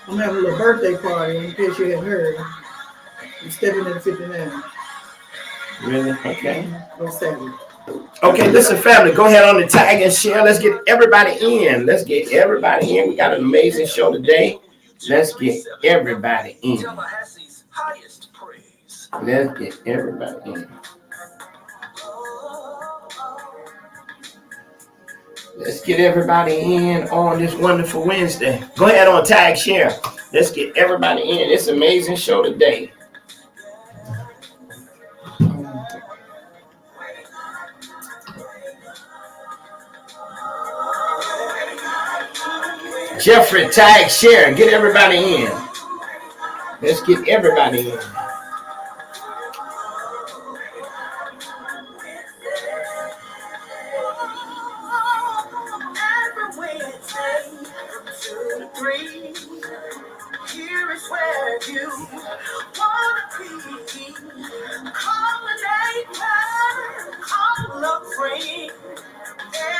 I'm having a little birthday party in case you hadn't heard. I'm stepping into 59. Really? Okay. On Saturday. Okay, listen, family, go ahead on the tag and share. Let's get everybody in. Let's get everybody in. We got an amazing show today. Let's get everybody in. Let's get everybody in. Let's get everybody in on this wonderful Wednesday. Go ahead on tag share. Let's get everybody in. It's an amazing show today. Jeffrey, tag share. Get everybody in. Let's get everybody in. Here is where you wanna be. Call a neighbor, call a friend.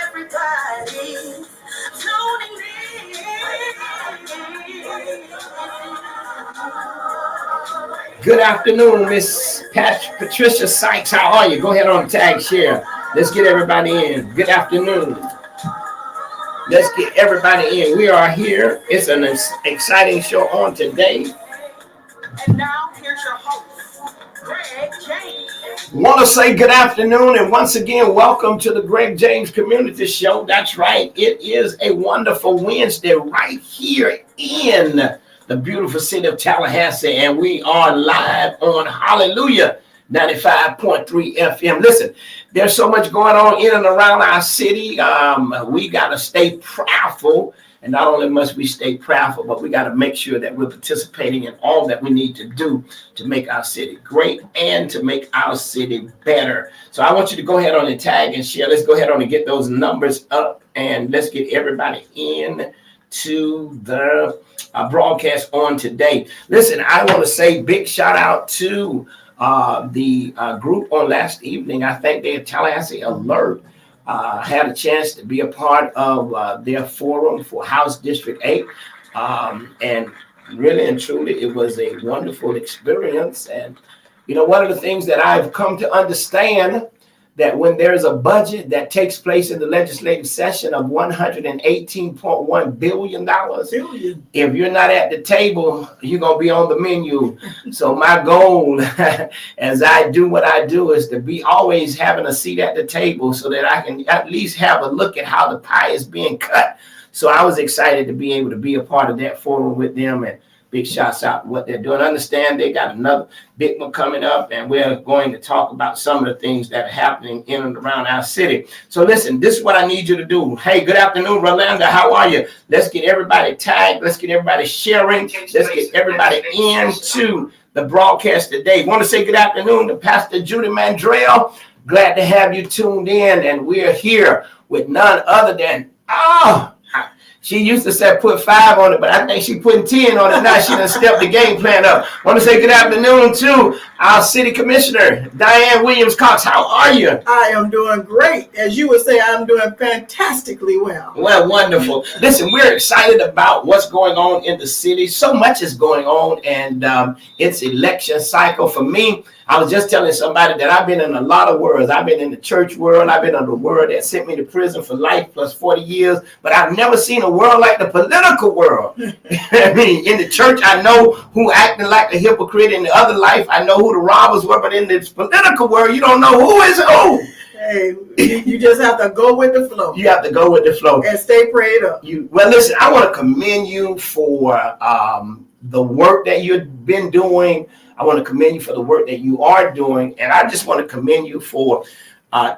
Everybody tuning in. Good afternoon, Miss Patricia Sykes. How are you? Go ahead on tag share. Let's get everybody in. Good afternoon. Let's get everybody in. We are here. It's an exciting show on today. And now here's your host, Greg James. Want to say good afternoon and once again, welcome to the Greg James Community Show. That's right. It is a wonderful Wednesday right here in the beautiful city of Tallahassee, and we are live on Hallelujah 95.3 FM. Listen, there's so much going on in and around our city. We got to stay prayerful. And not only must we stay prayerful, but we got to make sure that we're participating in all that we need to do to make our city great and to make our city better. So I want you to go ahead on and tag and share. Let's go ahead on and get those numbers up and let's get everybody in to the broadcast on today. Listen, I want to say big shout out to the group on last evening. I think they had Tallahassee Alert. Had a chance to be a part of their forum for House District 8. And really and truly, it was a wonderful experience. And, you know, one of the things that I've come to understand that when there's a budget that takes place in the legislative session of $118.1 billion, if you're not at the table, you're going to be on the menu. So my goal as I do what I do is to be always having a seat at the table so that I can at least have a look at how the pie is being cut. So I was excited to be able to be a part of that forum with them, and big shouts out to what they're doing. Understand they got another big one coming up, and we're going to talk about some of the things that are happening in and around our city. So listen, this is what I need you to do. Hey, good afternoon, Rolanda. How are you? Let's get everybody tagged. Let's get everybody sharing. Let's get everybody into the broadcast today. Want to say good afternoon to Pastor Judy Mandrell. Glad to have you tuned in, and we're here with none other than, she used to say put 5 on it, but I think she's putting 10 on it now. She done stepped the game plan up. Want to say good afternoon to our city commissioner, Diane Williams-Cox. How are you? I am doing great. As you would say, I'm doing fantastically well. Well, wonderful. Listen, we're excited about what's going on in the city. So much is going on, and it's election cycle. For me, I was just telling somebody that I've been in a lot of worlds. I've been in the church world. I've been in the world that sent me to prison for life plus 40 years. But I've never seen a world like the political world. I mean, in the church, I know who acted like a hypocrite. In the other life, I know who the robbers were. But in this political world, you don't know who is who. Hey, you just have to go with the flow. You have to go with the flow. And stay prayed up. Well, listen, I want to commend you for the work that you've been doing. I want to commend you for the work that you are doing. And I just want to commend you for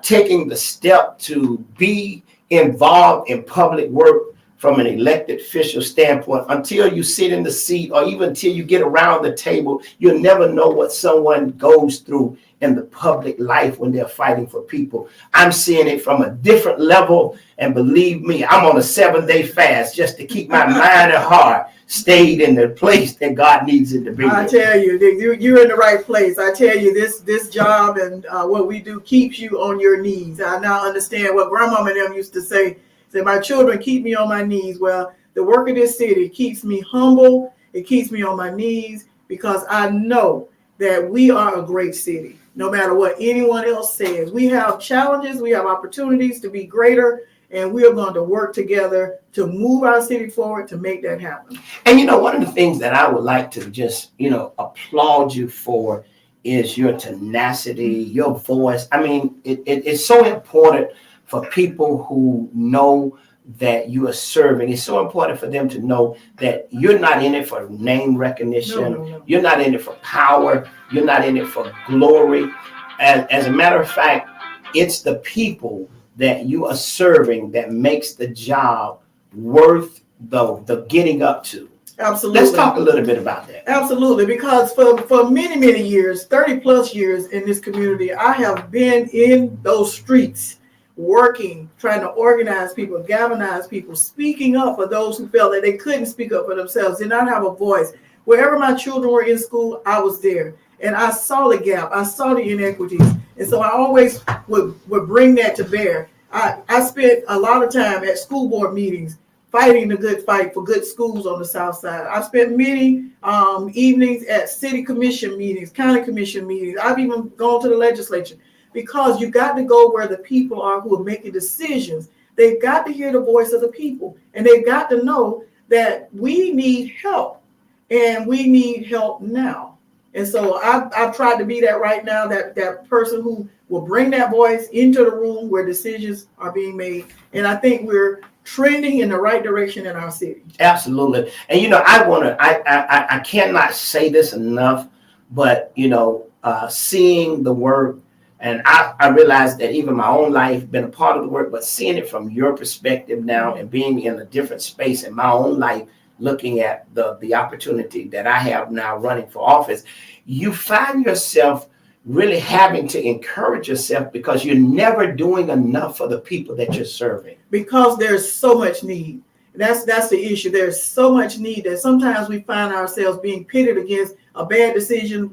taking the step to be involved in public work from an elected official standpoint. Until you sit in the seat or even until you get around the table, you'll never know what someone goes through in the public life when they're fighting for people. I'm seeing it from a different level. And believe me, I'm on a 7-day fast just to keep my mind and heart stayed in the place that God needs it to be. I tell you, you're in the right place. I tell you, this job and what we do keeps you on your knees. I now understand what Grandmama and them used to say. Say, my children keep me on my knees. Well, the work of this city keeps me humble. It keeps me on my knees because I know that we are a great city. No matter what anyone else says, we have challenges, we have opportunities to be greater, and we are going to work together to move our city forward to make that happen. And one of the things that I would like to just, applaud you for is your tenacity, your voice. I mean, it's so important for people who know that you are serving. It's so important for them to know that you're not in it for name recognition. No. You're not in it for power. You're not in it for glory. As a matter of fact, it's the people that you are serving that makes the job worth the getting up to. Absolutely. Let's talk a little bit about that. Absolutely, because for many years, 30 plus years in this community, I have been in those streets working, trying to organize people, galvanize people, speaking up for those who felt that they couldn't speak up for themselves, did not have a voice. Wherever my children were in school, I was there. And I saw the gap. I saw the inequities. And so I always would bring that to bear. I spent a lot of time at school board meetings fighting the good fight for good schools on the South Side. I spent many evenings at city commission meetings, county commission meetings. I've even gone to the legislature. Because you got to go where the people are who are making decisions. They've got to hear the voice of the people. And they've got to know that we need help. And we need help now. And so I've tried to be that right now, that person who will bring that voice into the room where decisions are being made. And I think we're trending in the right direction in our city. Absolutely. And, I cannot say this enough, but, seeing the work. And I realized that even my own life, been a part of the work, but seeing it from your perspective now and being in a different space in my own life, looking at the opportunity that I have now running for office, you find yourself really having to encourage yourself because you're never doing enough for the people that you're serving. Because there's so much need. That's the issue. There's so much need that sometimes we find ourselves being pitted against a bad decision.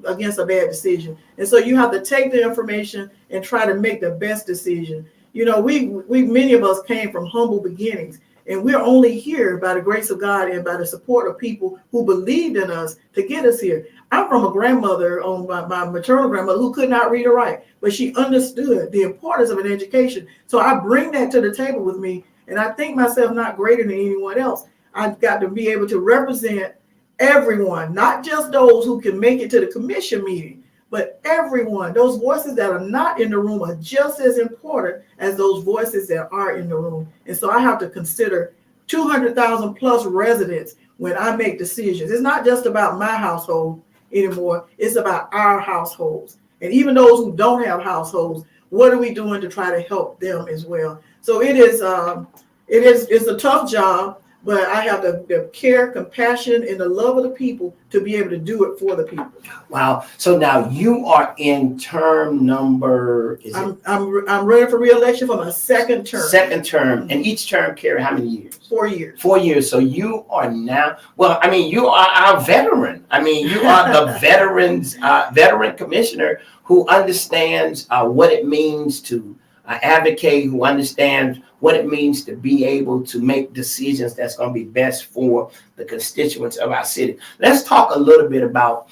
And so you have to take the information and try to make the best decision. We many of us came from humble beginnings, and we're only here by the grace of God and by the support of people who believed in us to get us here. I'm from a grandmother, my maternal grandmother, who could not read or write, but she understood the importance of an education. So I bring that to the table with me. And I think myself not greater than anyone else. I've got to be able to represent everyone, not just those who can make it to the commission meeting, but everyone. Those voices that are not in the room are just as important as those voices that are in the room. And so I have to consider 200,000 plus residents when I make decisions. It's not just about my household anymore. It's about our households. And even those who don't have households, what are we doing to try to help them as well? So it's a tough job, but I have the care, compassion, and the love of the people to be able to do it for the people. Wow. So now you are in term number, I'm running for re-election for my second term. Second term. And each term carry how many years? 4 years. 4 years. So you are now, you are our veteran. You are the veteran commissioner who understands what it means to advocate, who understands what it means to be able to make decisions that's going to be best for the constituents of our city. Let's talk a little bit about,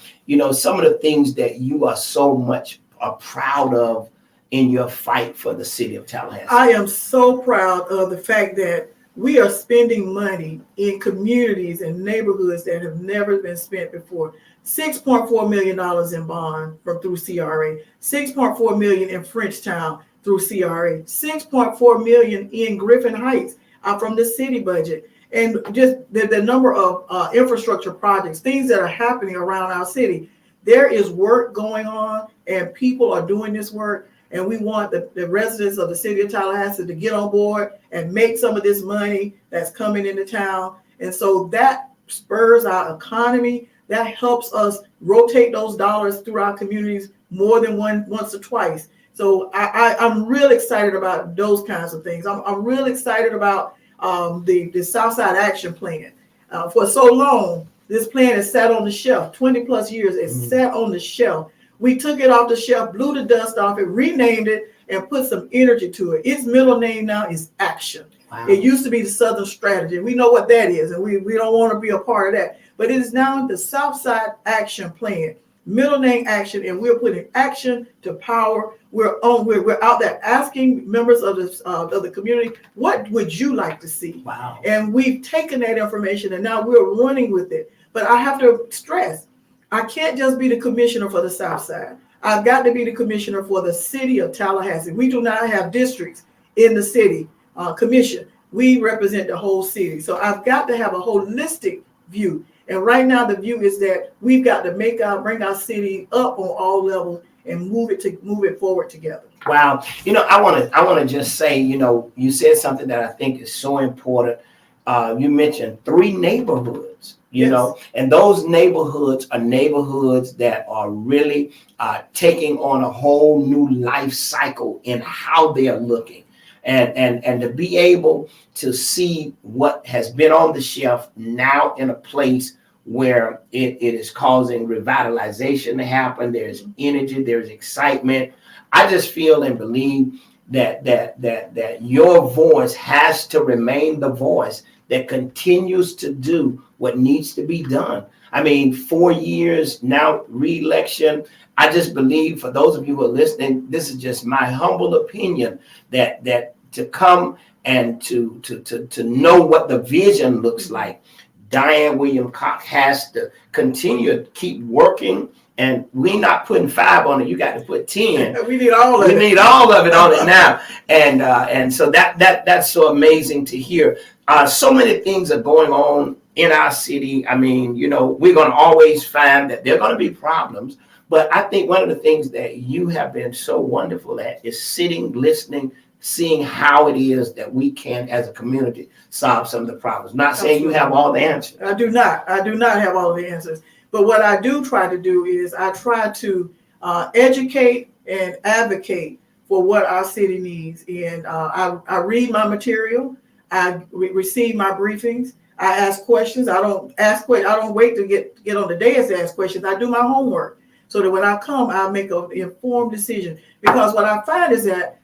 some of the things that you are so much proud of in your fight for the city of Tallahassee. I am so proud of the fact that we are spending money in communities and neighborhoods that have never been spent before. $6.4 million in bond through CRA, $6.4 million in Frenchtown through CRA, $6.4 million in Griffin Heights from the city budget. And just the number of infrastructure projects, things that are happening around our city. There is work going on and people are doing this work. And we want the residents of the city of Tallahassee to get on board and make some of this money that's coming into town. And so that spurs our economy. that helps us rotate those dollars through our communities more than once or twice. So I'm really excited about those kinds of things. I'm really excited about the Southside Action Plan. For so long, this plan has sat on the shelf, 20 plus years, it sat on the shelf. We took it off the shelf, blew the dust off it, renamed it, and put some energy to it. Its middle name now is Action. Wow. It used to be the Southern Strategy. We know what that is, and we don't want to be a part of that. But it is now the Southside Action Plan, middle name Action, and we're putting action to power. We're out there asking members of the community, what would you like to see? Wow. And we've taken that information and now we're running with it. But I have to stress, I can't just be the commissioner for the South Side. I've got to be the commissioner for the city of Tallahassee. We do not have districts in the city commission. We represent the whole city. So I've got to have a holistic view. And right now the view is that we've got to bring our city up on all levels and move it forward together. Wow. I want to just say, you said something that I think is so important. You mentioned 3 neighborhoods, yes. And those neighborhoods are neighborhoods that are really taking on a whole new life cycle in how they are looking. And to be able to see what has been on the shelf now in a place where it is causing revitalization to happen. There's energy, there's excitement. I just feel and believe that your voice has to remain the voice that continues to do what needs to be done. I mean, 4 years now, re-election. I just believe, for those of you who are listening, this is just my humble opinion, that to come and to know what the vision looks like, Diane Williams Cox has to continue to keep working, and we're not putting 5 on it. You got to put 10. We need all of it. We need all of it on it now, and so that's so amazing to hear. So many things are going on in our city. I mean, we're going to always find that there are going to be problems, but I think one of the things that you have been so wonderful at is sitting, listening, seeing how it is that we can, as a community, solve some of the problems. Not saying you have all the answers. I do not have all the answers. But what I do try to do is I try to educate and advocate for what our city needs. And I read my material. I receive my briefings. I ask questions. I don't wait to get on the dais to ask questions. I do my homework so that when I come, I make an informed decision. Because what I find is that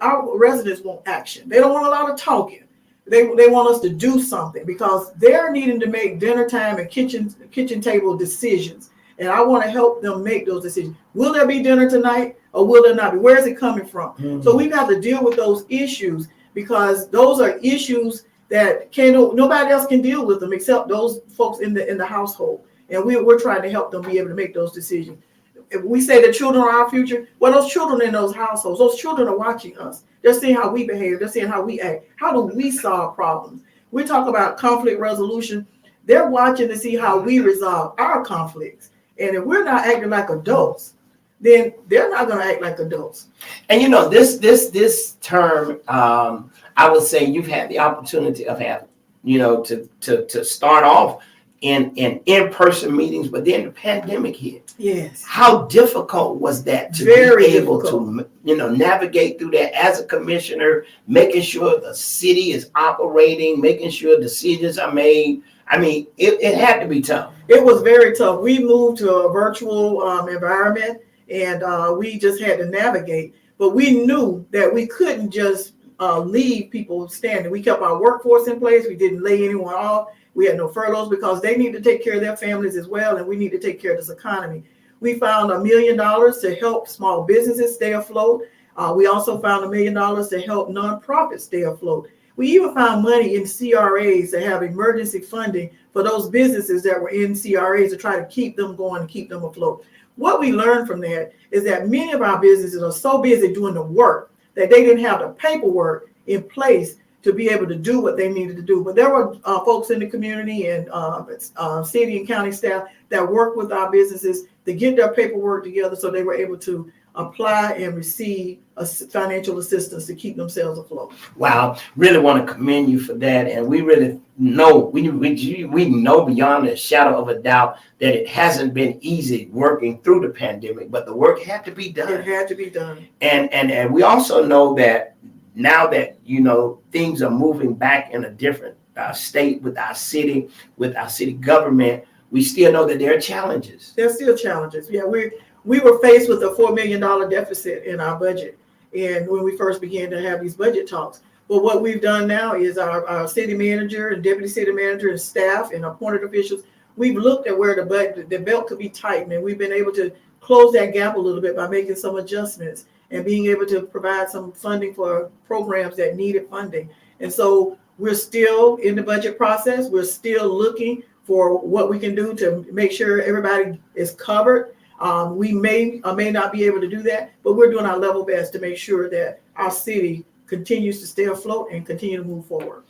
our residents want action. They don't want a lot of talking. They want us to do something because they're needing to make dinner time and kitchen table decisions. And I want to help them make those decisions. Will there be dinner tonight or will there not be? Where is it coming from? Mm-hmm. So we've got to deal with those issues because those are issues that nobody else can deal with them except those folks in the household. And we're trying to help them be able to make those decisions. If we say the children are our future, well, those children in those households, those children are watching us. They're seeing how we behave. They're seeing how we act. How do we solve problems? We talk about conflict resolution. They're watching to see how we resolve our conflicts. And if we're not acting like adults, then they're not going to act like adults. And this term, I would say you've had the opportunity of having, to start off in-person meetings, but then the pandemic hit. Yes. How difficult was that to be able to, navigate through that as a commissioner, making sure the city is operating, making sure decisions are made? I mean, it had to be tough. It was very tough. We moved to a virtual environment, and we just had to navigate. But we knew that we couldn't just leave people standing. We kept our workforce in place. We didn't lay anyone off. We had no furloughs because they need to take care of their families as well, and we need to take care of this economy. We found $1 million to help small businesses stay afloat. We also found $1 million to help nonprofits stay afloat. We even found money in CRAs to have emergency funding for those businesses that were in CRAs to try to keep them going and keep them afloat. What we learned from that is that many of our businesses are so busy doing the work that they didn't have the paperwork in place to be able to do what they needed to do. But there were folks in the community and city and county staff that worked with our businesses to get their paperwork together so they were able to apply and receive financial assistance to keep themselves afloat. Wow, really want to commend you for that, and we really know we know beyond a shadow of a doubt that it hasn't been easy working through the pandemic, but the work had to be done. It had to be done. And we also know that now that things are moving back in a different state with our city government, we still know that there are challenges. There's still challenges. Yeah, we were faced with a $4 million deficit in our budget, and when we first began to have these budget talks. But what we've done now is our city manager and deputy city manager and staff and appointed officials, we've looked at where the belt could be tightened, and we've been able to close that gap a little bit by making some adjustments and being able to provide some funding for programs that needed funding. And so we're still in the budget process. We're still looking for what we can do to make sure everybody is covered. We may or may not be able to do that, but we're doing our level best to make sure that our city continues to stay afloat and continue to move forward.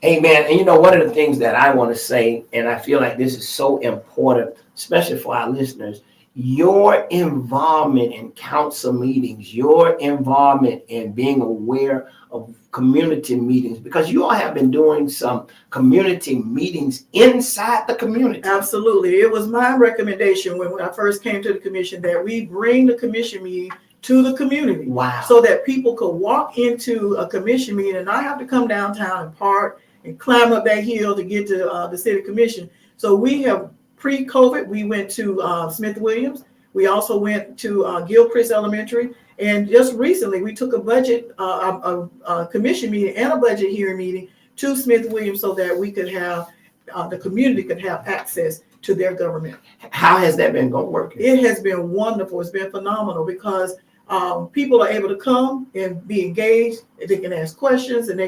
Amen. And one of the things that I want to say, and I feel like this is so important, especially for our listeners, your involvement in council meetings, your involvement in being aware of community meetings, because you all have been doing some community meetings inside the community. Absolutely. It was my recommendation when I first came to the commission that we bring the commission meeting to the community. Wow. So that people could walk into a commission meeting and not have to come downtown and park and climb up that hill to get to the city commission. So we have pre-COVID, we went to Smith Williams. We also went to Gilchrist Elementary. And just recently, we took a budget, a commission meeting and a budget hearing meeting to Smith Williams so that we could have, the community could have access to their government. How has that been working? It has been wonderful. It's been phenomenal because people are able to come and be engaged. They can ask questions. And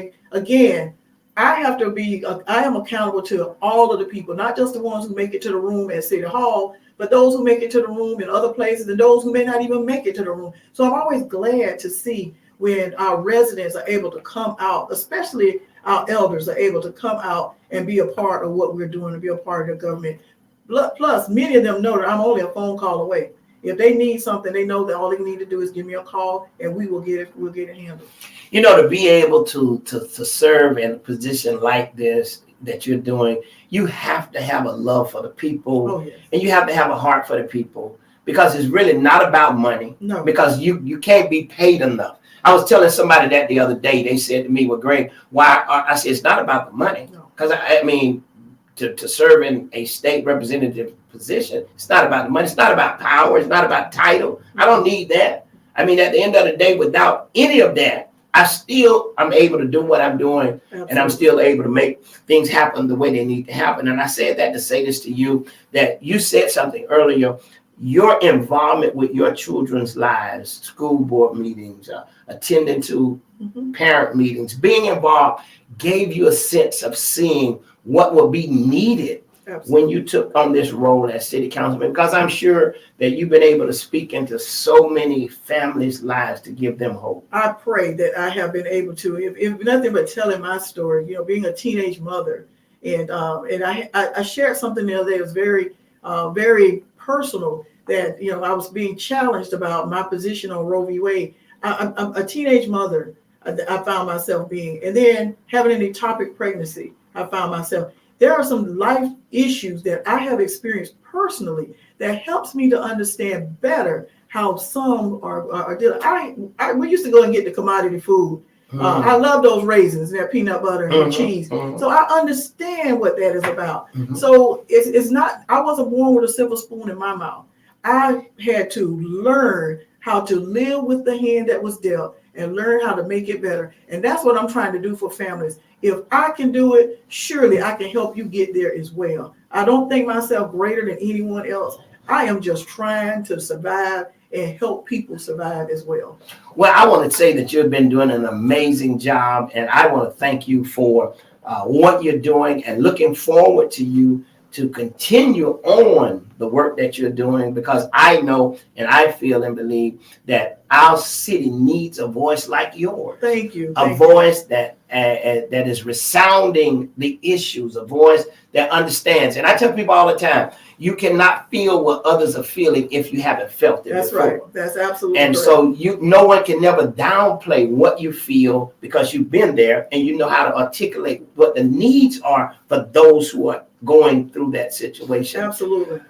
I am accountable to all of the people, not just the ones who make it to the room at City Hall, but those who make it to the room in other places and those who may not even make it to the room. So I'm always glad to see when our residents are able to come out, especially our elders are able to come out and be a part of what we're doing and be a part of the government. Plus, many of them know that I'm only a phone call away. If they need something, they know that all they need to do is give me a call and we'll get it handled. To be able to serve in a position like this that you're doing, you have to have a love for the people. Oh, yes. And you have to have a heart for the people, because it's really not about money. No. Because you can't be paid enough. I was telling somebody that the other day. They said to me, well, Greg, why? I said, it's not about the money. Because I mean, to serve in a state representative position, it's not about the money. It's not about power. It's not about title. I don't need that. I mean, at the end of the day, without any of that, I'm able to do what I'm doing. Absolutely. And I'm still able to make things happen the way they need to happen. And I said that to say this to you, that you said something earlier. Your involvement with your children's lives, school board meetings, attending to parent meetings, being involved, gave you a sense of seeing what will be needed. Absolutely. When you took on this role as city councilman, because I'm sure that you've been able to speak into so many families' lives to give them hope. I pray that I have been able to, if nothing but telling my story, being a teenage mother. And I shared something the other day that was very, very personal, that, I was being challenged about my position on Roe v. Wade. I'm a teenage mother, I found myself being, and then having an ectopic pregnancy, I found myself. There are some life issues that I have experienced personally that helps me to understand better how some are dealing. We used to go and get the commodity food. I love those raisins and that peanut butter and the cheese. So I understand what that is about. So it's not, I wasn't born with a silver spoon in my mouth. I had to learn how to live with the hand that was dealt and learn how to make it better. And that's what I'm trying to do for families. If I can do it, surely I can help you get there as well. I don't think myself greater than anyone else. I am just trying to survive and help people survive as well. Well, I want to say that you've been doing an amazing job, and I want to thank you for what you're doing, and looking forward to you to continue on the work that you're doing, because I know and I feel and believe that our city needs a voice like yours. Thank you. A voice that is resounding the issues, a voice that understands. And I tell people all the time, you cannot feel what others are feeling if you haven't felt it That's before. right. That's absolutely And correct. so no one can never downplay what you feel, because you've been there and you know how to articulate what the needs are for those who are going through that situation. Absolutely.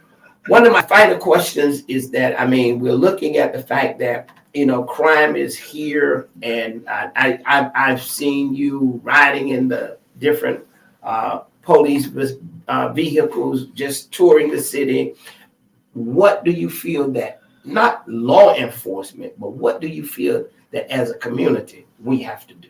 One of my final questions is that, I mean, we're looking at the fact that, crime is here, and I've seen you riding in the different police vehicles, just touring the city. What do you feel that, not law enforcement, but what do you feel that as a community we have to do?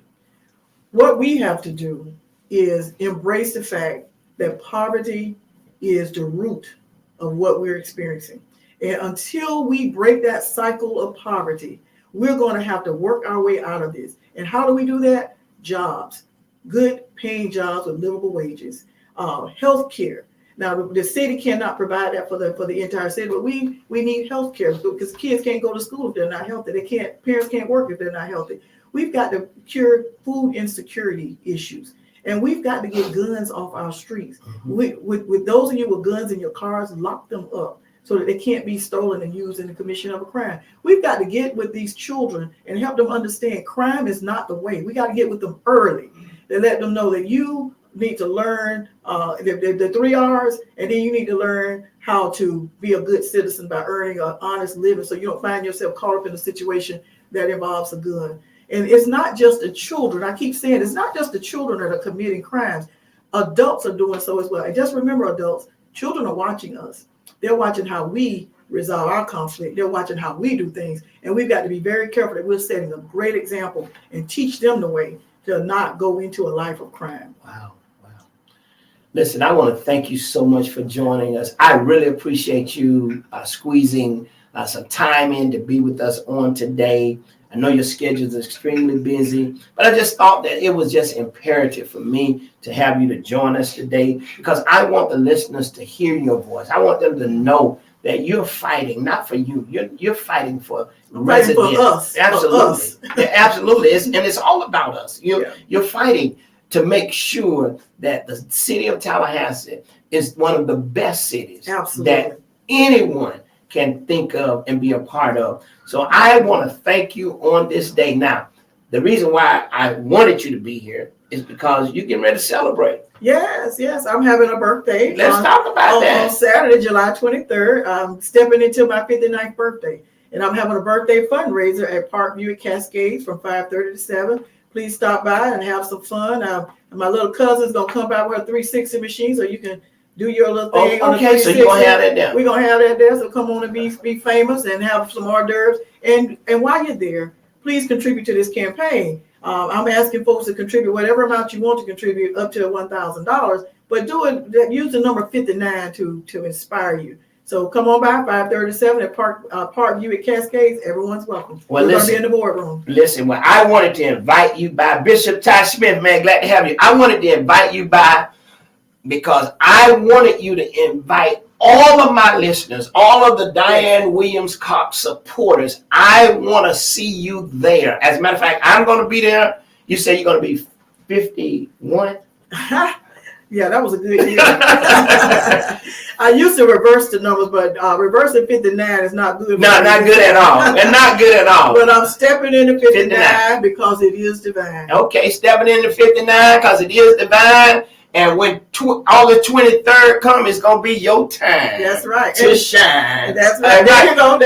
What we have to do is embrace the fact that poverty is the root of what we're experiencing. And until we break that cycle of poverty, we're going to have to work our way out of this. And how do we do that? Jobs, good paying jobs with livable wages, health care. Now, the city cannot provide that for the entire city, but we need health care, because kids can't go to school if they're not healthy. Parents can't work if they're not healthy. We've got to cure food insecurity issues. And we've got to get guns off our streets. With those of you with guns in your cars, lock them up so that they can't be stolen and used in the commission of a crime. We've got to get with these children and help them understand crime is not the way. We got to get with them early and let them know that you need to learn the 3 R's, and then you need to learn how to be a good citizen by earning an honest living, so you don't find yourself caught up in a situation that involves a gun. And it's not just the children. I keep saying it's not just the children that are committing crimes. Adults are doing so as well. And just remember, adults, children are watching us. They're watching how we resolve our conflict. They're watching how we do things. And we've got to be very careful that we're setting a great example and teach them the way to not go into a life of crime. Wow. Listen, I want to thank you so much for joining us. I really appreciate you squeezing some time in to be with us on today. I know your schedule is extremely busy, but I just thought that it was just imperative for me to have you to join us today, because I want the listeners to hear your voice. I want them to know that you're fighting, not for you. You're fighting for residents. For us. Absolutely. For us. Yeah, absolutely. It's all about us. You're fighting to make sure that the city of Tallahassee is one of the best cities that anyone can think of and be a part of. So I want to thank you on this day. Now, the reason why I wanted you to be here is because you're getting ready to celebrate. Yes. I'm having a birthday. Let's talk about that. On Saturday, July 23rd, I'm stepping into my 59th birthday. And I'm having a birthday fundraiser at Parkview at Cascades from 5:30 to 7. Please stop by and have some fun. My little cousin's going to come by with a 360 machine, so you can do your little thing. Okay, so you're going to have that there. We're going to have that there, so come on and be famous and have some hors d'oeuvres. And while you're there, please contribute to this campaign. I'm asking folks to contribute whatever amount you want to contribute, up to $1,000, but use the number 59 to inspire you. So come on by 5:30 to 7 at Parkview at Cascades. Everyone's welcome. We're going to be in the boardroom. Listen, well, I wanted to invite you by, Bishop Ty Smith, man, glad to have you. I wanted to invite you by because I wanted you to invite all of my listeners, all of the Diane Williams Cox supporters. I want to see you there. As a matter of fact, I'm going to be there. You say you're going to be 51? Yeah, that was a good year. I used to reverse the numbers, but reversing 59 is not good. No, not good at all. And not good at all. But I'm stepping into 59 because it is divine. Okay, stepping into 59 because it is divine. And when August 23rd comes, it's going to be your time. That's right. To shine. That's right. There you go.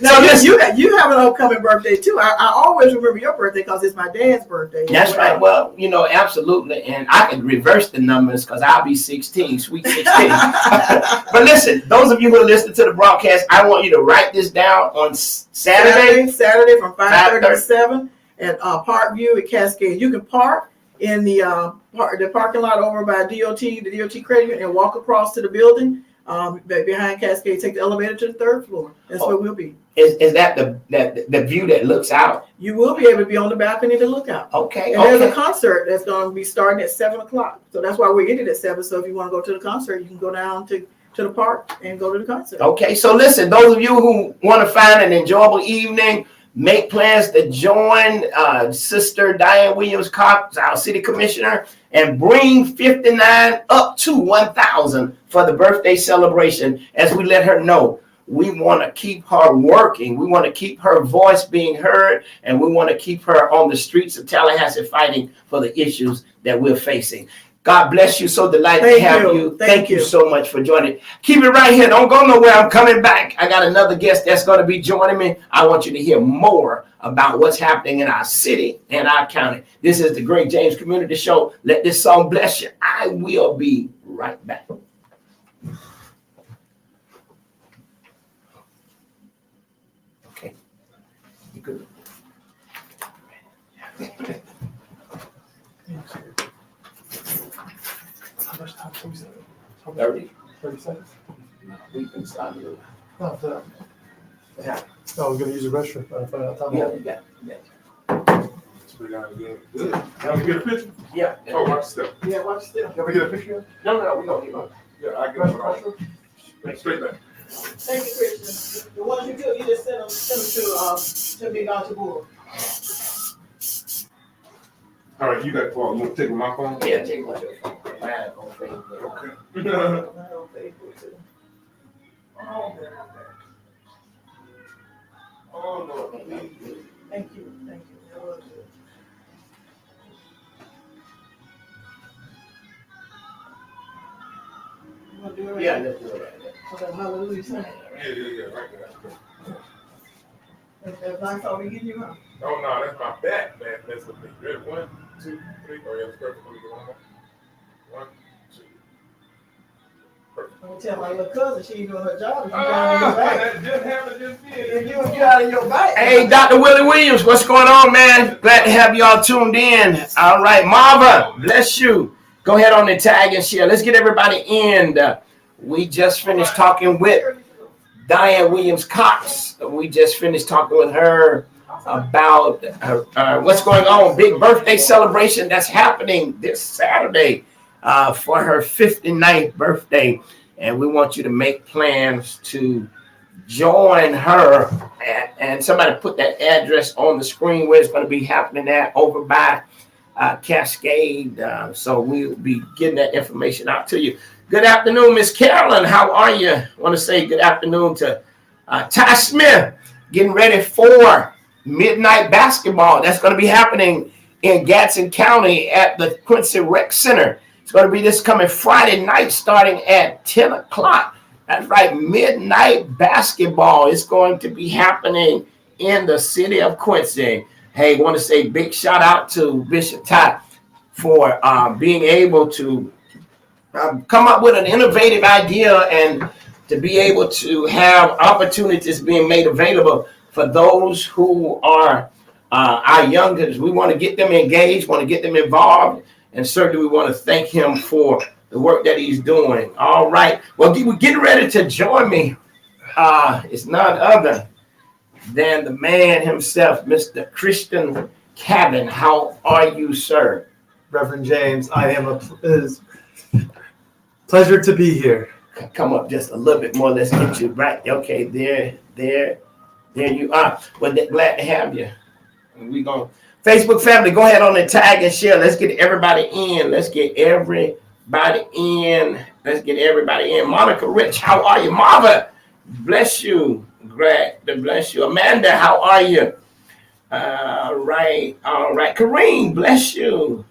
Now, so you have an upcoming birthday, too. I always remember your birthday because it's my dad's birthday. That's right. Well, absolutely. And I can reverse the numbers because I'll be 16, sweet 16. But listen, those of you who are listening to the broadcast, I want you to write this down on Saturday from 5:30 to 7 at Parkview at Cascade. You can park in the parking lot over by the DOT credit union, and walk across to the building. behind Cascade. Take the elevator to the 3rd floor. That's where we'll be. Is that the view that looks out? You will be able to be on the balcony to look out. Okay. And there's a concert that's going to be starting at 7:00. So that's why we're ended at 7. So if you want to go to the concert, you can go down to the park and go to the concert. Okay. So listen, those of you who want to find an enjoyable evening, make plans to join Sister Diane Williams Cox, our city commissioner, and bring 59 up to 1,000 for the birthday celebration. As we let her know, we want to keep her working. We want to keep her voice being heard, and we want to keep her on the streets of Tallahassee fighting for the issues that we're facing. God bless you. So delighted to have you. Thank you so much for joining. Keep it right here. Don't go nowhere. I'm coming back. I got another guest that's going to be joining me. I want you to hear more about what's happening in our city and our county. This is the Greg James Community Show. Let this song bless you. I will be right back. Okay. You good? How much time can we say? 30. 30 seconds? We can start it. No, for that. Yeah. No, I was gonna use the restroom. Time Yeah, out. you got it. So we gotta get good. Can we get a picture? Yeah. Oh, watch step. Yeah, watch still. Can we get a picture? No, we don't need one. Yeah, I get it. Straight back. Thank you, Christian. The ones you do, you just send them to Big Auntie Bull. All right, you got Paul. You want to take my phone? Yeah, take one. Mine on Facebook. Okay. Oh, no. Thank you. That was good. You want to do it right Yeah, now? let's do it right there. Okay, hallelujah. Sign. Yeah, right there. That's nice all we give you, huh? Oh, no, that's my back, man. That's the thing. Ready? 1, 2, 3. Oh, yeah, it's perfect. Let me get one more. 1, 2. Perfect. I'm gonna tell my little cousin she ain't doing her job if you got in your back. That just happened just then. If you don't get out of your back. Hey, Dr. Willie Williams, what's going on, man? Glad to have y'all tuned in. All right, Marva, bless you. Go ahead on and tag and share. Let's get everybody in. We just finished talking with Diane Williams Cox. We just finished talking with her about what's going on. Big birthday celebration that's happening this Saturday for her 59th birthday. And we want you to make plans to join her. And somebody put that address on the screen where it's going to be happening at over by Cascade. So we'll be getting that information out to you. Good afternoon, Miss Carolyn. How are you? I want to say good afternoon to Ty Smith, getting ready for midnight basketball. That's going to be happening in Gadsden County at the Quincy Rec Center. It's going to be this coming Friday night starting at 10 o'clock. That's right, midnight basketball is going to be happening in the city of Quincy. Hey, I want to say big shout out to Bishop Ty for being able to come up with an innovative idea and to be able to have opportunities being made available for those who are our youngers. We want to get them engaged, want to get them involved, and certainly we want to thank him for the work that he's doing. All right. Well, we're getting ready to join me. It's none other than the man himself, Mr. Christian Cabin. How are you, sir? Reverend James, it is pleasure to be here. Come up just a little bit more. Let's get you right. Okay, there you are. Well, glad to have you. We going Facebook family, go ahead on and tag and share. Let's get everybody in. Let's get everybody in. Monica Rich, how are you? Marva, bless you. Greg, bless you. Amanda, how are you? All right. Kareem, bless you.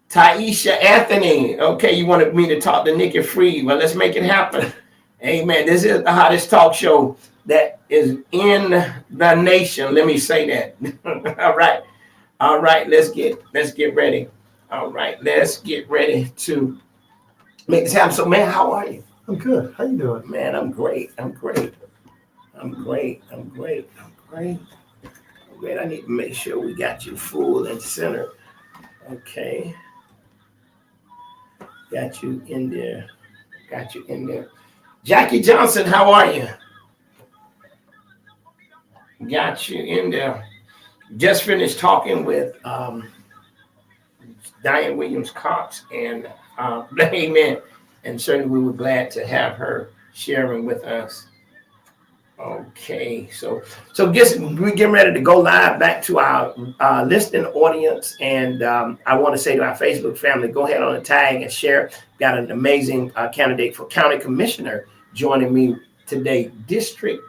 Taisha Anthony, okay, you wanted me to talk to Nikki Free. Well, let's make it happen. Amen. This is the hottest talk show that is in the nation. Let me say that. All right. Let's get ready. All right, let's get ready to make this happen. So, man, how are you? I'm good. How you doing? Man, I'm great. I need to make sure we got you full and centered. Okay. Got you in there. Got you in there. Jackie Johnson, how are you? Got you in there. Just finished talking with Diane Williams Cox, and amen. And certainly we were glad to have her sharing with us. Okay, so we're getting ready to go live back to our listening audience, and I want to say to our Facebook family, go ahead on the tag and share. Got an amazing candidate for county commissioner joining me today. District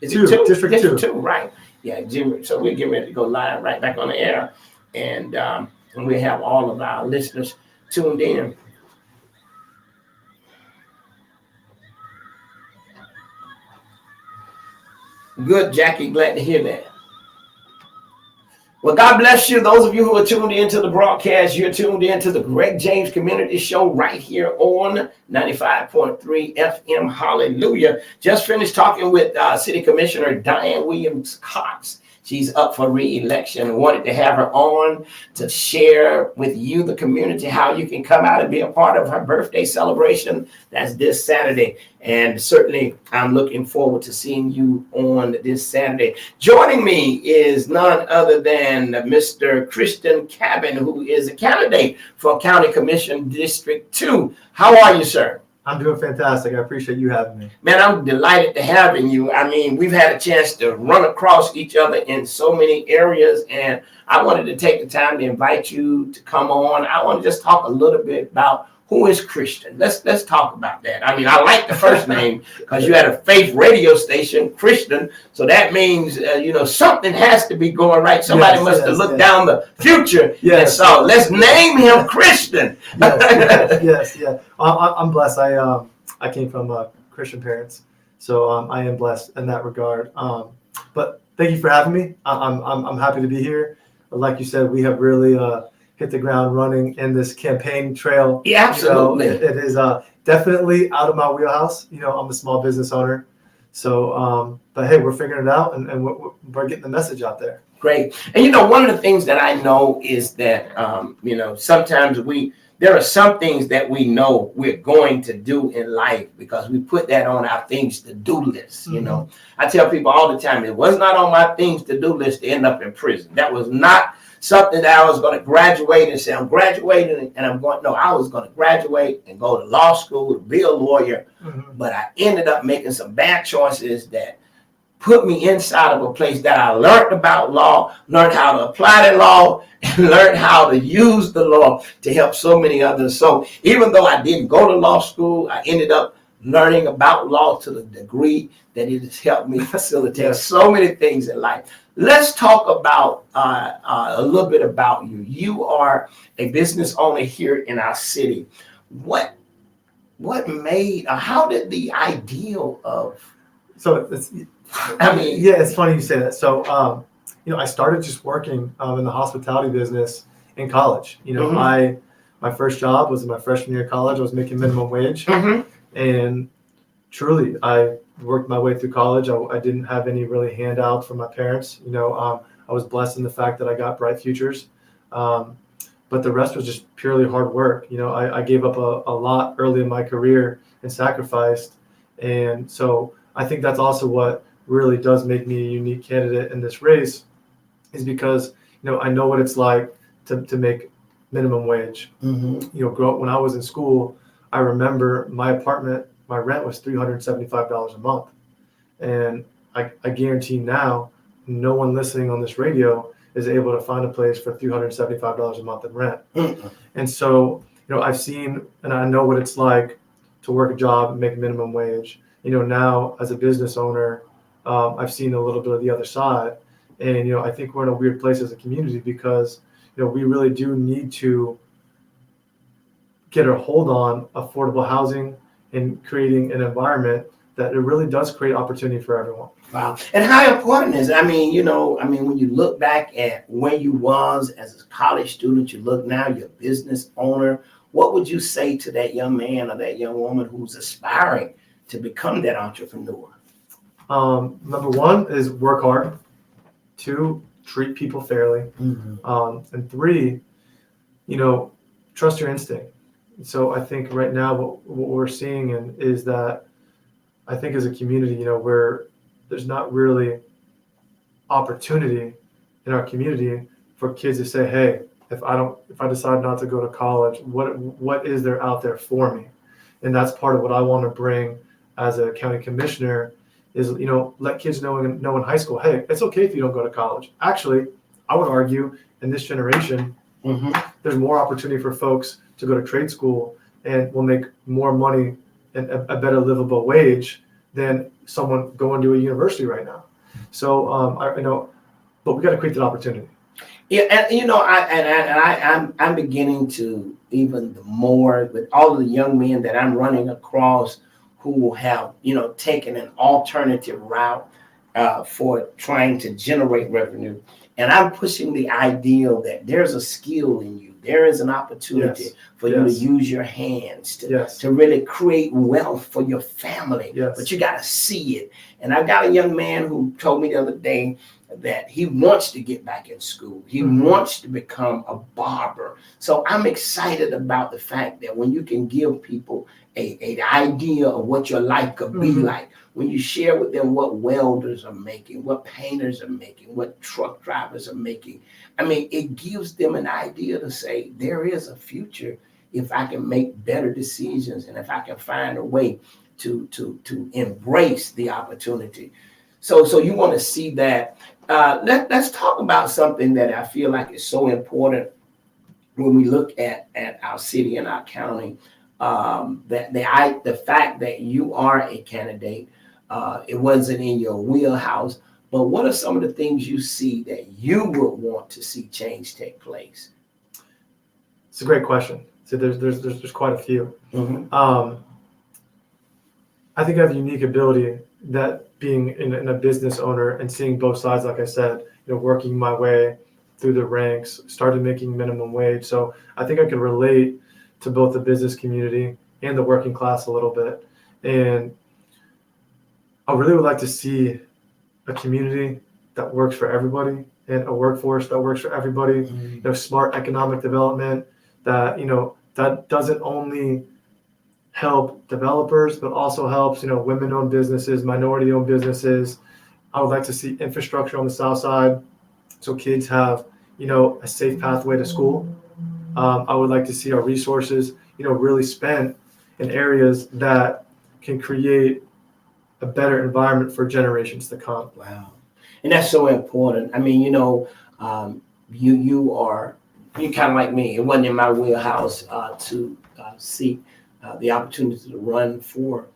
District 2, right? Yeah, Jim. So we're getting ready to go live right back on the air, and we have all of our listeners tuned in. Good, Jackie. Glad to hear that. Well, God bless you. Those of you who are tuned into the broadcast, you're tuned into the Greg James Community Show right here on 95.3 FM. Hallelujah. Just finished talking with City Commissioner Diane Williams Cox. She's up for re-election. Wanted to have her on to share with you, the community, how you can come out and be a part of her birthday celebration. That's this Saturday. And certainly, I'm looking forward to seeing you on this Saturday. Joining me is none other than Mr. Christian Cabin, who is a candidate for County Commission District 2. How are you, sir? I'm doing fantastic. I appreciate you having me. Man, I'm delighted to having you. I mean, we've had a chance to run across each other in so many areas, and I wanted to take the time to invite you to come on. I want to just talk a little bit about who is Christian. Let's talk about that. I mean, I like the first name because you had a faith radio station, Christian. So that means, something has to be going right. Somebody must have looked down the future and saw, let's name him Christian. Yes. I'm blessed. I came from Christian parents, so I am blessed in that regard. But thank you for having me. I'm happy to be here. Like you said, we have really hit the ground running in this campaign trail. Yeah, absolutely. It is definitely out of my wheelhouse. I'm a small business owner. So, but hey, we're figuring it out, and we're getting the message out there. Great. And, one of the things that I know is that, sometimes there are some things that we know we're going to do in life because we put that on our things to do list. Mm-hmm. I tell people all the time, it was not on my things to do list to end up in prison. That was not something that I was going to graduate and say, I'm graduating and I'm going. No, I was going to graduate and go to law school to be a lawyer. Mm-hmm. But I ended up making some bad choices that put me inside of a place that I learned about law, learned how to apply the law, and learned how to use the law to help so many others. So even though I didn't go to law school, I ended up learning about law to the degree that it has helped me facilitate so many things in life. Let's talk about a little bit about you. You are a business owner here in our city. What made, how did the ideal of... So it's funny you say that. So, I started just working in the hospitality business in college. Mm-hmm. My first job was in my freshman year of college. I was making minimum wage. Mm-hmm. And truly, I worked my way through college. I didn't have any really handouts from my parents. I was blessed in the fact that I got bright futures. But the rest was just purely hard work. I gave up a lot early in my career and sacrificed. And so I think that's also what really does make me a unique candidate in this race, is because, I know what it's like to make minimum wage. Mm-hmm. When I was in school, I remember my apartment, my rent was $375 a month. And I guarantee now, no one listening on this radio is able to find a place for $375 a month in rent. Mm-hmm. And so, I've seen, and I know what it's like to work a job and make minimum wage. Now as a business owner, I've seen a little bit of the other side. And, I think we're in a weird place as a community because, we really do need to get a hold on affordable housing and creating an environment that it really does create opportunity for everyone. Wow. And how important is it? I mean, when you look back at where you was as a college student, you look now, you're a business owner. What would you say to that young man or that young woman who's aspiring to become that entrepreneur? Number one is work hard. 2, treat people fairly. Mm-hmm. And 3, trust your instinct. So I think right now what we're seeing is that I think as a community, where there's not really opportunity in our community for kids to say, hey, if I decide not to go to college, what is there out there for me? And that's part of what I want to bring as a county commissioner is, let kids know in high school, hey, it's okay if you don't go to college. Actually, I would argue in this generation, there's more opportunity for folks to go to trade school and will make more money and a better livable wage than someone going to a university right now. So but we got to create that opportunity. Yeah, and I'm beginning to even the more with all of the young men that I'm running across who have taken an alternative route for trying to generate revenue, and I'm pushing the ideal that there's a skill in you. There is an opportunity for you to use your hands to really create wealth for your family. But you got to see it. And I got a young man who told me the other day that he wants to get back in school. He wants to become a barber. So I'm excited about the fact that when you can give people an idea of what your life could be like, when you share with them what welders are making, what painters are making, what truck drivers are making, I mean, it gives them an idea to say, there is a future if I can make better decisions and if I can find a way to embrace the opportunity. So you want to see that. Let's talk about something that I feel like is so important when we look at our city and our county. That the fact that you are a candidate, it wasn't in your wheelhouse. But what are some of the things you see that you would want to see change take place? It's a great question. So there's quite a few. I think I have a unique ability that being in a business owner and seeing both sides, like I said, working my way through the ranks, started making minimum wage. So I think I can relate to both the business community and the working class a little bit. And I really would like to see a community that works for everybody and a workforce that works for everybody, smart economic development that, that doesn't only help developers, but also helps, women-owned businesses, minority-owned businesses. I would like to see infrastructure on the south side so kids have, a safe pathway to school. I would like to see our resources, really spent in areas that can create a better environment for generations to come. Wow. And that's so important. I mean, you're kind of like me. It wasn't in my wheelhouse to seek the opportunity to run for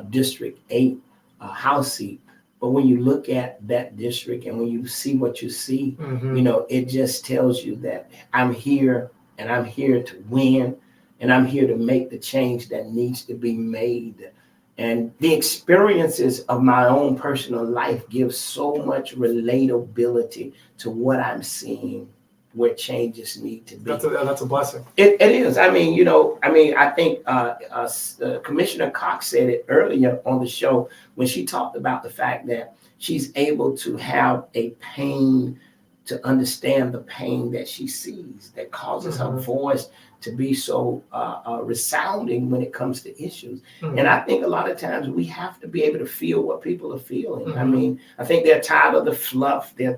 District 8 House seat. But when you look at that district and when you see what you see, it just tells you that I'm here and I'm here to win and I'm here to make the change that needs to be made. And the experiences of my own personal life give so much relatability to what I'm seeing, where changes need to be. That's a blessing. It is. I mean, I think Commissioner Cox said it earlier on the show when she talked about the fact that she's able to have a pain to understand the pain that she sees that causes her voice to be so resounding when it comes to issues. And I think a lot of times we have to be able to feel what people are feeling. I mean, I think they're tired of the fluff. They're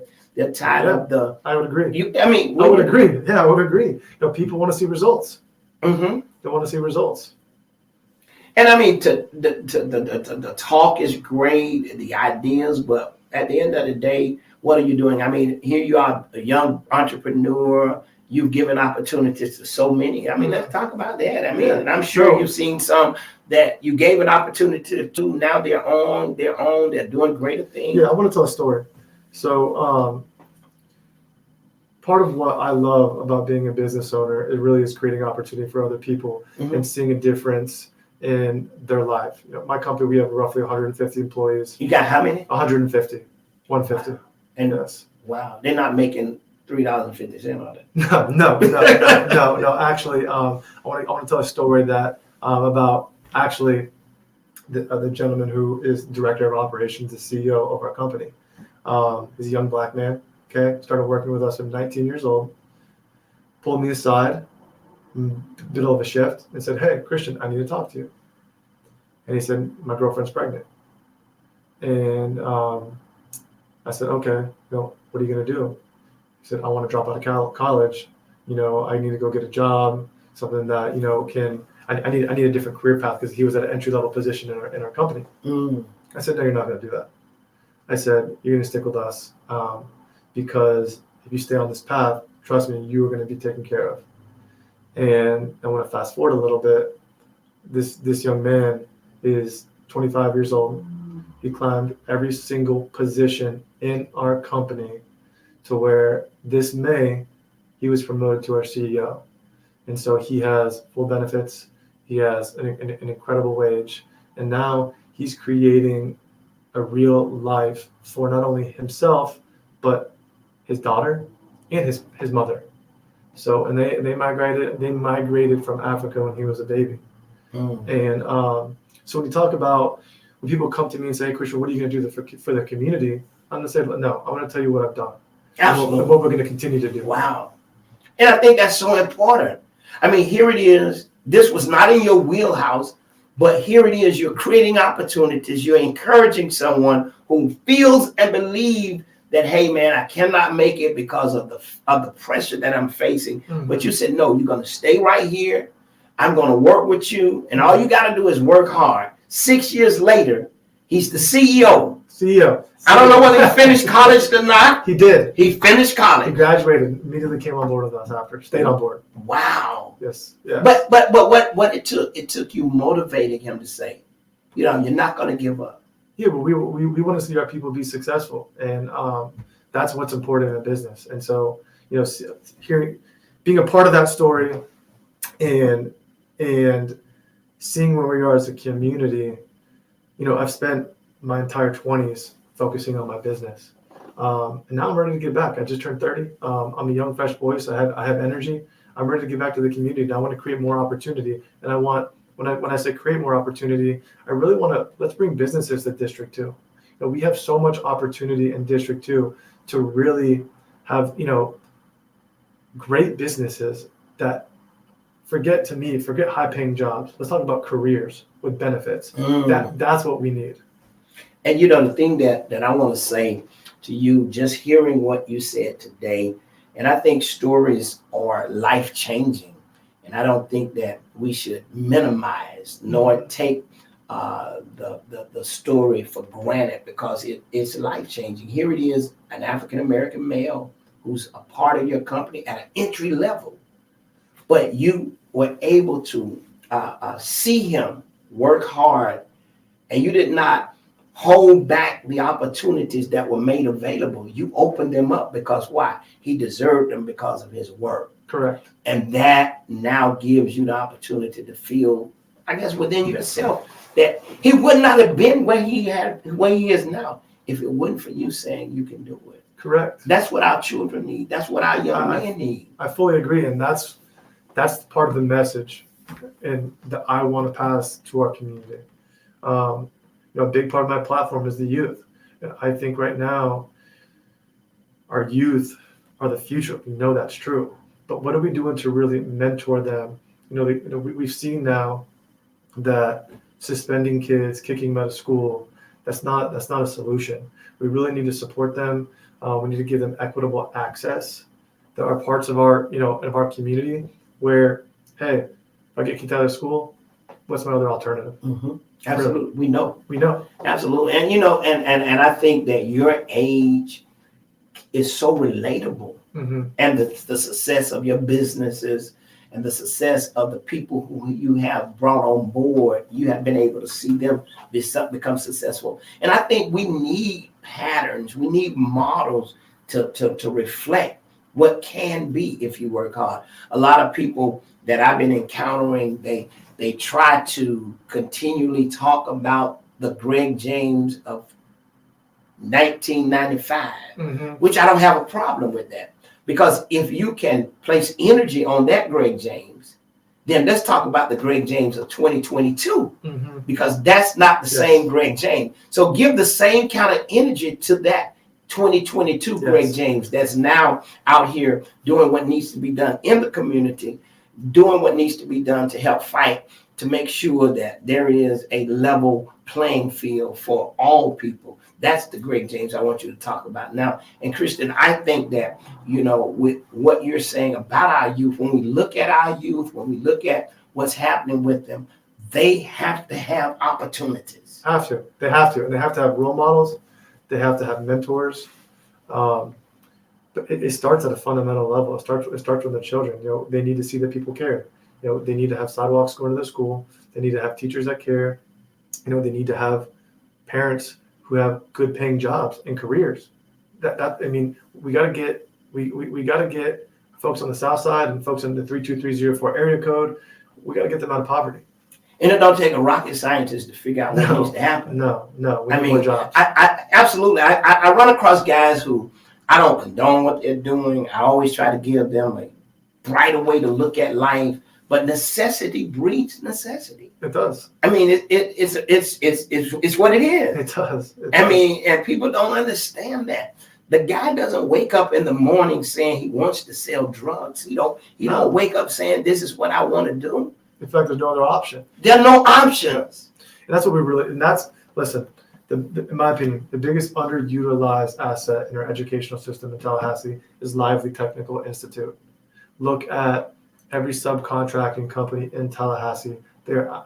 tired of the. I would agree. I would agree. Yeah, I would agree. People want to see results. They want to see results. And I mean, the talk is great, the ideas, but at the end of the day, what are you doing? I mean, here you are, a young entrepreneur. You've given opportunities to so many. I mean, let's talk about that. I mean, and I'm sure you've seen some that you gave an opportunity to. Now they're on their own. They're doing greater things. Yeah, I want to tell a story. So part of what I love about being a business owner, it really is creating opportunity for other people and seeing a difference in their life. My company, we have roughly 150 employees. You got how many? 150. 150. And yes. Wow, they're not making $3.50 on it. No. Actually, I want to tell a story that about actually the gentleman who is director of operations, the CEO of our company. He's a young black man. Okay, started working with us at 19 years old. Pulled me aside, middle of a shift and said, "Hey, Christian, I need to talk to you." And he said, "My girlfriend's pregnant." And I said, "Okay, what are you going to do?" He said, "I want to drop out of college. I need to go get a job, something that, I need a different career path," because he was at an entry-level position in our company. I said, "No, you're not going to do that." I said, "You're going to stick with us because if you stay on this path, trust me, you are going to be taken care of." And I want to fast forward a little bit. This young man is 25 years old. He climbed every single position in our company to where this May he was promoted to our CEO. And so he has full benefits. He has an incredible wage. And now he's creating a real life for not only himself, but his daughter and his mother. So, and they migrated from Africa when he was a baby. And so when you talk about, when people come to me and say, "Hey, Christian, what are you going to do for the community?" I'm going to say, "No, I'm going to tell you what I've done. Absolutely. And what we're going to continue to do." Wow. And I think that's so important. I mean, here it is. This was not in your wheelhouse, but here it is. You're creating opportunities. You're encouraging someone who feels and believes that, "Hey, man, I cannot make it because of the pressure that I'm facing." But you said, "No, you're going to stay right here. I'm going to work with you. And all you got to do is work hard." 6 years later, he's the CEO. I don't know whether he finished college or not. He did. He finished He college. graduated, immediately came on board with us after, stayed on board. Wow. Yes. Yeah. But what it took you motivating him to say, you're not going to give up. Yeah, but we want to see our people be successful, and that's what's important in business. And so, being a part of that story, and seeing where we are as a community, I've spent my entire 20s focusing on my business, and now I'm ready to get back. I just turned 30. I'm a young, fresh boy, so I have energy. I'm ready to get back to the community, and I want to create more opportunity. And I want, when I say create more opportunity, I really want to, let's bring businesses to District 2. We have so much opportunity in District 2 to really have, great businesses that forget high-paying jobs. Let's talk about careers with benefits. That's what we need. And the thing that I want to say to you, just hearing what you said today, and I think stories are life-changing. And I don't think that we should minimize nor take the story for granted, because it's life-changing. Here it is, an African-American male who's a part of your company at an entry level, but you were able to see him work hard, and you did not hold back the opportunities that were made available. You opened them up because why? He deserved them because of his work. Correct. And that now gives you the opportunity to feel, I guess, within yourself that he would not have been where he is now if it wasn't for you saying you can do it. Correct. That's what our children need. That's what our young men need. I fully agree, and that's part of the message, and that I want to pass to our community. A big part of my platform is the youth, and I think right now our youth are the future. We know that's true, but what are we doing to really mentor them? We've seen now that suspending kids, kicking them out of school, that's not a solution. We really need to support them. We need to give them equitable access. There are parts of our community where, hey, if I get kicked out of school, what's my other alternative? Absolutely. We know. Absolutely. And and I think that your age is so relatable. And the success of your businesses and the success of the people who you have brought on board, you have been able to see them become successful. And I think we need patterns, we need models to reflect what can be if you work hard. A lot of people that I've been encountering, they try to continually talk about the Greg James of 1995, which I don't have a problem with that. Because if you can place energy on that Greg James, then let's talk about the Greg James of 2022, because that's not the same Greg James. So give the same kind of energy to that 2022 Greg James that's now out here doing what needs to be done in the community, doing what needs to be done to help fight to make sure that there is a level playing field for all people. That's the Greg James I want you to talk about now. And Christian, I think that, with what you're saying about our youth, when we look at our youth, when we look at what's happening with them, they have to have opportunities. They have to, and they have to have role models. They have to have mentors. But it starts at a fundamental level. It starts with the children. They need to see that people care. They need to have sidewalks going to their school. They need to have teachers that care. They need to have parents who have good paying jobs and careers. We got to get we got to get folks on the south side and folks in the 32304 area code. We got to get them out of poverty. And it don't take a rocket scientist to figure out what needs to happen. No. We need more jobs. I absolutely. I run across guys who I don't condone what they're doing. I always try to give them a brighter way to look at life. But necessity breeds necessity. It does. It's what it is. It does. And people don't understand that. The guy doesn't wake up in the morning saying he wants to sell drugs. He don't wake up saying this is what I want to do. In fact, there's no other option. There are no options. And that's what listen, in my opinion, the biggest underutilized asset in our educational system in Tallahassee is Lively Technical Institute. Look at every subcontracting company in Tallahassee.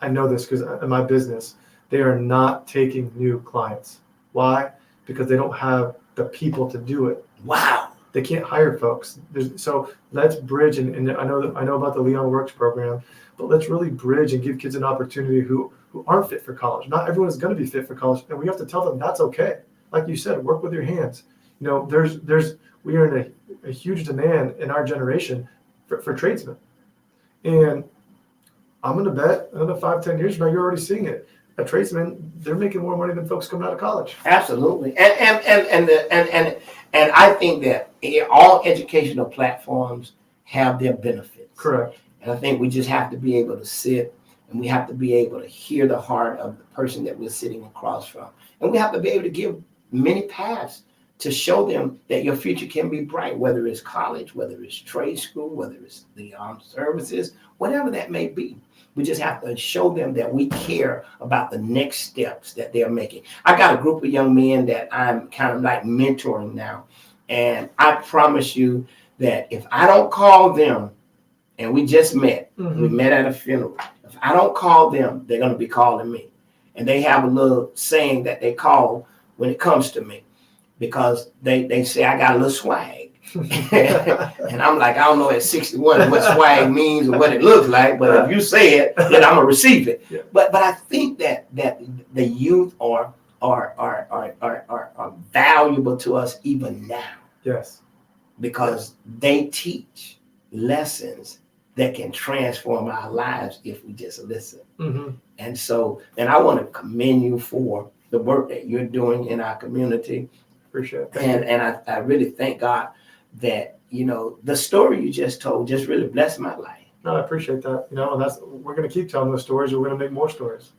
I know this because in my business, they are not taking new clients. Why? Because they don't have the people to do it. Wow. They can't hire folks. So let's bridge, and I know about the Leon Works program, but let's really bridge and give kids an opportunity who aren't fit for college. Not everyone is going to be fit for college, and we have to tell them that's okay. Like you said, work with your hands. We are in a huge demand in our generation for tradesmen. And I'm going to bet another 5-10 years from now, you're already seeing it. A tradesman, they're making more money than folks coming out of college. Absolutely. And I think that all educational platforms have their benefits. Correct. And I think we just have to be able to sit and we have to be able to hear the heart of the person that we're sitting across from. And we have to be able to give many paths to show them that your future can be bright, whether it's college, whether it's trade school, whether it's the armed services, whatever that may be. We just have to show them that we care about the next steps that they're making. I got a group of young men that I'm kind of like mentoring now. And I promise you that if I don't call them, and we just met, we met at a funeral. If I don't call them, they're going to be calling me. And they have a little saying that they call when it comes to me, because they say I got a little swag. And I'm like, I don't know at 61 what swag means or what it looks like, but if you say it, then I'm gonna receive it. Yeah. But I think that the youth are valuable to us even now. Yes. Because they teach lessons that can transform our lives if we just listen. And I want to commend you for the work that you're doing in our community. Appreciate it. And I really thank God that, the story you just told just really blessed my life. No, I appreciate that. And we're going to keep telling those stories. We're going to make more stories.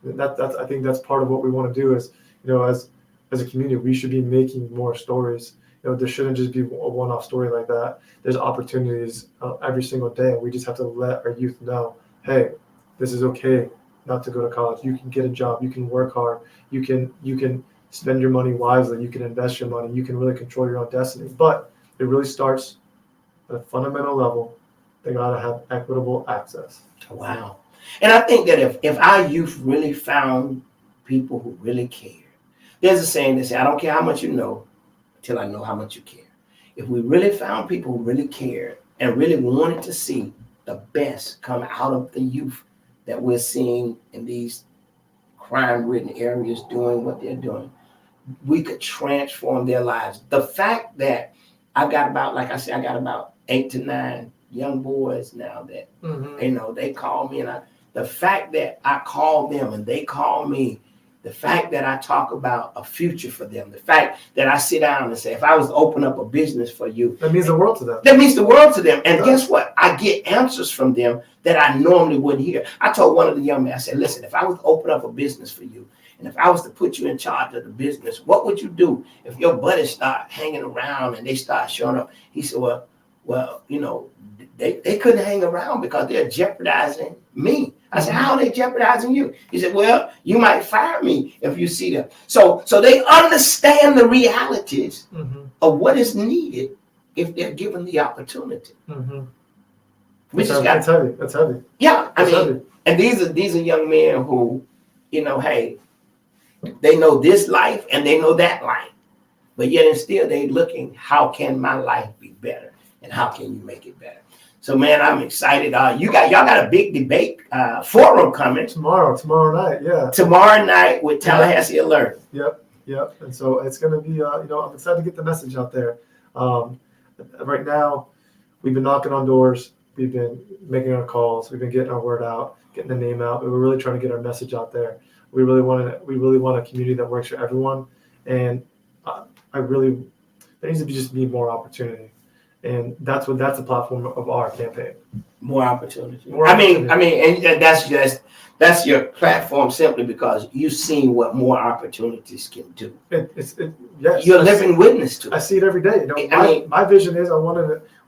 I think that's part of what we want to do is, as a community, we should be making more stories. There shouldn't just be a one-off story like that. There's opportunities every single day, and we just have to let our youth know, hey, this is okay not to go to college. You can get a job. You can work hard. You can spend your money wisely. You can invest your money. You can really control your own destiny. But it really starts at a fundamental level. They got to have equitable access. Wow. And I think that if our youth really found people who really care, there's a saying that says, I don't care how much you know until I know how much you care. If we really found people who really cared and really wanted to see the best come out of the youth that we're seeing in these crime-ridden areas doing what they're doing, we could transform their lives. The fact that I got about 8 to 9 young boys now that, they call me, and the fact that I call them and they call me, the fact that I talk about a future for them, the fact that I sit down and say, if I was to open up a business for you. That means the world to them. That means the world to them. And guess what? I get answers from them that I normally wouldn't hear. I told one of the young men, I said, listen, if I was to open up a business for you, and if I was to put you in charge of the business, what would you do if your buddies start hanging around and they start showing up? He said, well, well, they couldn't hang around because they're jeopardizing me. I said, how are they jeopardizing you? He said, well, you might fire me if you see them. So they understand the realities of what is needed if they're given the opportunity. That's heavy. That's heavy. Yeah, That's heavy. and these are young men who, hey, they know this life and they know that life, but yet and still they looking, how can my life be better and how can you make it better? So man, I'm excited. Y'all got a big debate forum coming Tomorrow night, yeah. tomorrow night with Tallahassee Alert. Yep. And so it's going to be, I'm excited to get the message out there. Right now, we've been knocking on doors. We've been making our calls. We've been getting our word out, getting the name out. But we're really trying to get our message out there. We really want a community that works for everyone. And there needs to just be more opportunity. And that's the platform of our campaign. More opportunity. And that's your platform simply because you've seen what more opportunities can do. Yes. You're a living witness to it. I see it every day. My vision is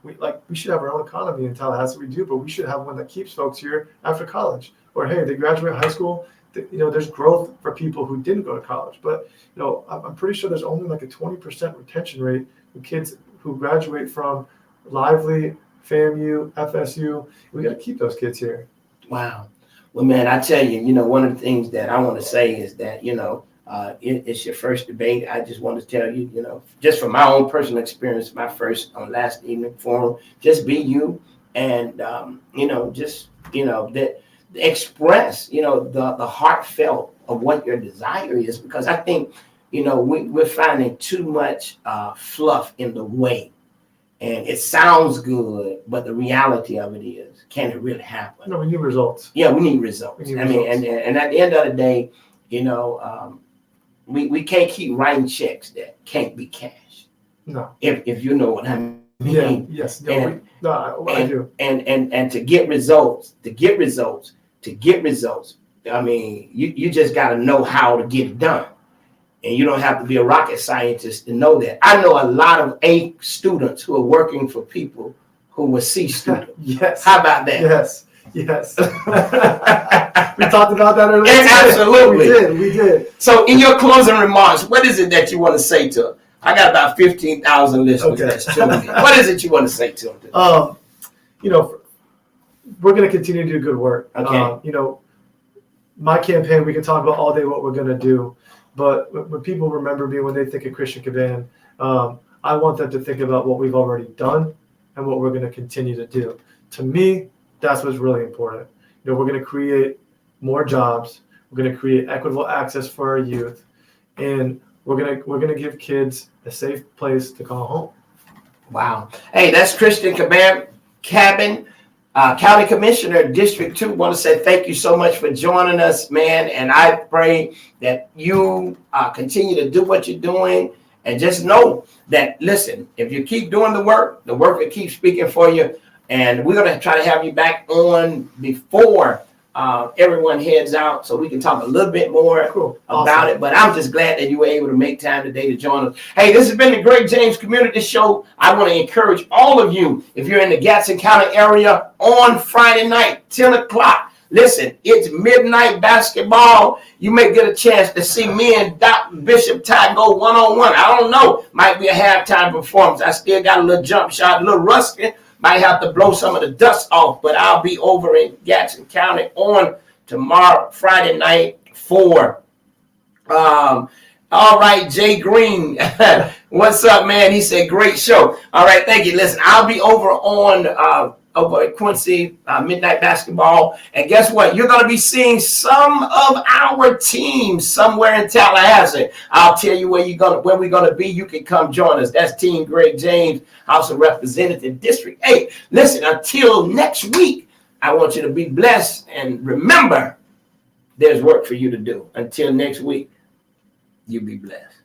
we should have our own economy in Tallahassee. We do, but we should have one that keeps folks here after college. Or hey, they graduate high school. There's growth for people who didn't go to college. But I'm pretty sure there's only like a 20% retention rate for kids who graduate from Lively, FAMU, FSU. We got to keep those kids here. Wow. Well, man, I tell you, one of the things that I want to say is that, it's your first debate. I just want to tell you, just from my own personal experience, my first on last evening forum, just be you and, that express, the heartfelt of what your desire is, because I think, we're finding too much fluff in the way. And it sounds good, but the reality of it is, can it really happen? No, we need results. Yeah, we need results. And at the end of the day, we can't keep writing checks that can't be cashed. No. If you know what I mean. Yeah. Yes. No. I do. And to get results. I mean, you just got to know how to get it done. And you don't have to be a rocket scientist to know that. I know a lot of A students who are working for people who were C students. Yes. How about that? Yes. We talked about that earlier. Absolutely. We did. So in your closing remarks, what is it that you want to say to them? I got about 15,000 listeners that's tuned in. What is it you want to say to them? We're going to continue to do good work. Okay. My campaign, we can talk about all day what we're going to do. But when people remember me, when they think of Christian Caban, I want them to think about what we've already done and what we're going to continue to do. To me, that's what's really important. We're going to create more jobs. We're going to create equitable access for our youth, and we're going to give kids a safe place to call home. Wow. Hey, that's Christian Caban, County Commissioner, District 2. Want to say thank you so much for joining us, man. And I pray that you continue to do what you're doing. And just know that, listen, if you keep doing the work will keep speaking for you. And we're going to try to have you back on before everyone heads out so we can talk a little bit more about it. But I'm just glad that you were able to make time today to join us. Hey, this has been the Greg James Community Show. I want to encourage all of you, if you're in the Gadsden County area on Friday night, 10 o'clock, listen, it's midnight basketball. You may get a chance to see me and Dr. Bishop Ty go one-on-one. I don't know. Might be a halftime performance. I still got a little jump shot, a little rusty. Might have to blow some of the dust off, but I'll be over in Gadsden County on tomorrow, Friday night, 4. All right, Jay Green. What's up, man? He said, great show. All right, thank you. Listen, I'll be over at Quincy, Midnight Basketball. And guess what? You're going to be seeing some of our team somewhere in Tallahassee. I'll tell you where we're going to be. You can come join us. That's Team Greg James, House of Representatives, District 8. Listen, until next week, I want you to be blessed. And remember, there's work for you to do. Until next week, you be blessed.